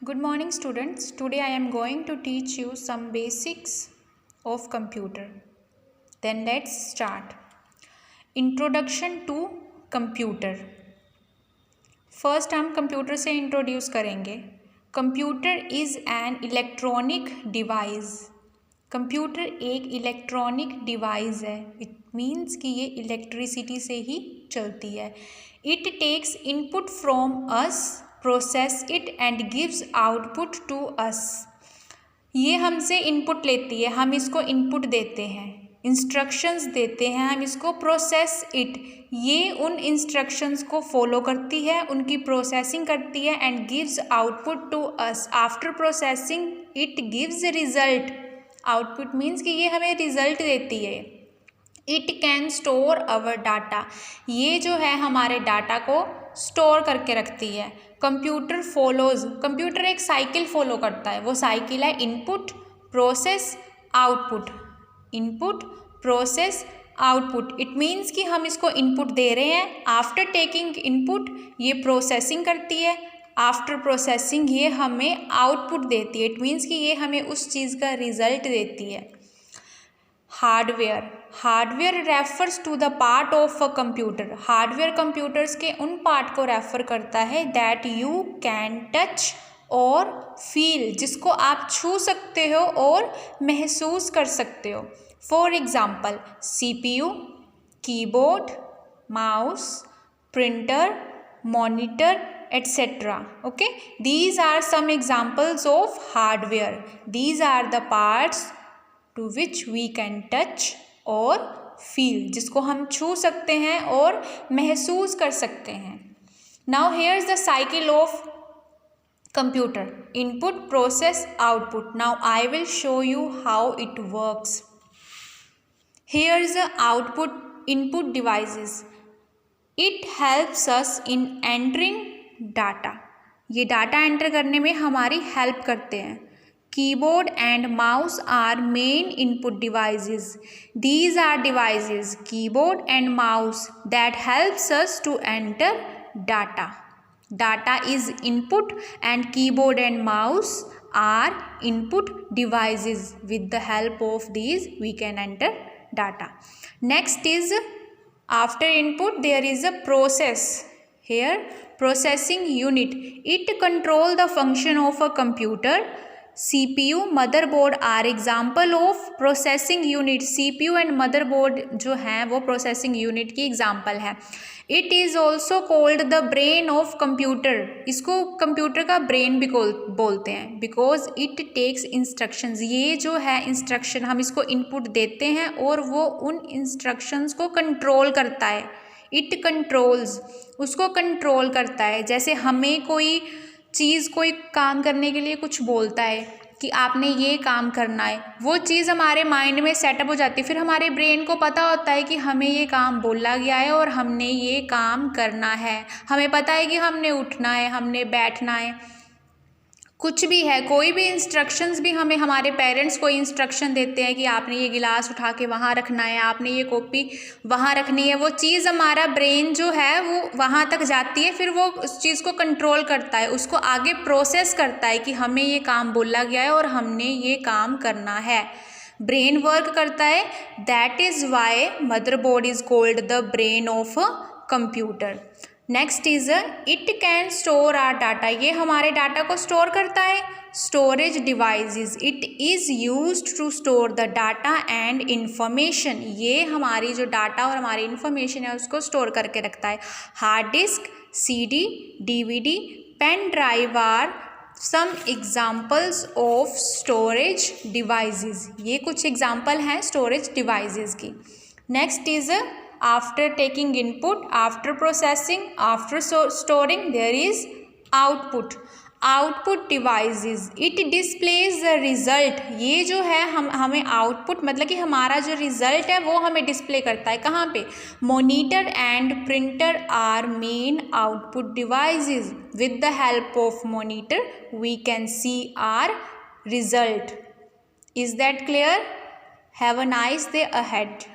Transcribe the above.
Good morning students. Today I am going to teach you some basics of computer. Then let's start. Introduction to computer. First हम computer से introduce करेंगे. Computer is an electronic device. Computer एक electronic device है. It means कि ये electricity से ही चलती है. It takes input from us, process it and gives output to us. ये हमसे इनपुट लेती है, हम इसको इनपुट देते हैं, इंस्ट्रक्शंस देते हैं, हम इसको प्रोसेस इट. ये उन इंस्ट्रक्शंस को फॉलो करती है, उनकी प्रोसेसिंग करती है and gives output to us. After processing it gives result. Output means कि ये हमें रिजल्ट देती है. It can store our data. ये जो है हमारे डाटा को स्टोर करके रखती है. Computer follows. कंप्यूटर एक साइकिल फॉलो करता है. वो साइकिल है input, process, output. Input, process, output. It means कि हम इसको इनपुट दे रहे हैं. आफ्टर टेकिंग इनपुट ये प्रोसेसिंग करती है. आफ्टर प्रोसेसिंग ये हमें आउटपुट देती है. इट मीन्स कि ये हमें उस चीज़ का रिजल्ट देती है. Hardware. Hardware refers to the part of a computer. Hardware computers के उन पार्ट को रेफर करता है दैट यू कैन टच और फील, जिसको आप छू सकते हो और महसूस कर सकते हो. For example CPU, keyboard, mouse, printer, monitor, etc. Okay, these are some examples of hardware. These are the parts to which we can touch और feel, जिसको हम छू सकते हैं और महसूस कर सकते हैं. Now here is the cycle of computer. Input, process, output. Now I will show you how it works. Here is the output input devices. It helps us in entering data. ये डाटा एंटर करने में हमारी help करते हैं. Keyboard and mouse are main input devices. These are devices, keyboard and mouse, that helps us to enter data. Data is input and keyboard and mouse are input devices. With the help of these we can enter data. Next is after input there is a process. Here processing unit. It control the function of a computer. CPU, motherboard are example of processing unit. CPU and motherboard जो हैं वो processing unit की example है. It is also called the brain of computer. इसको computer का brain भी बोलते हैं because it takes instructions. ये जो है instruction हम इसको input देते हैं और वो उन instructions को control करता है. It controls, उसको control करता है. जैसे हमें कोई चीज़, कोई काम करने के लिए कुछ बोलता है कि आपने ये काम करना है, वो चीज़ हमारे माइंड में सेटअप हो जाती है. फिर हमारे ब्रेन को पता होता है कि हमें ये काम बोला गया है और हमने ये काम करना है. हमें पता है कि हमने उठना है, हमने बैठना है, कुछ भी है, कोई भी इंस्ट्रक्शंस भी हमें हमारे पेरेंट्स कोई इंस्ट्रक्शन देते हैं कि आपने ये गिलास उठा के वहाँ रखना है, आपने ये कॉपी वहाँ रखनी है. वो चीज़ हमारा ब्रेन जो है वो वहाँ तक जाती है. फिर वो उस चीज़ को कंट्रोल करता है, उसको आगे प्रोसेस करता है कि हमें ये काम बोला गया है और हमने ये काम करना है. ब्रेन वर्क करता है. That is why motherboard is called the brain of a computer. Next is it can store our data. ये हमारे डाटा को स्टोर करता है. Storage devices. It is used to store the data and information. ये हमारी जो data और हमारी इंफॉर्मेशन है उसको स्टोर करके रखता है. Hard disk, CD, DVD, pen drive are some examples of storage devices. ये कुछ एग्जाम्पल हैं स्टोरेज डिवाइसेस की. Next is after taking input, after processing, after storing there is output. Output devices. It displays the result. ये जो है हमें output मतलब कि हमारा जो result है वो हमें display करता है. कहाँ पे? Monitor and printer are main output devices. With the help of monitor we can see our result. Is that clear? Have a nice day ahead.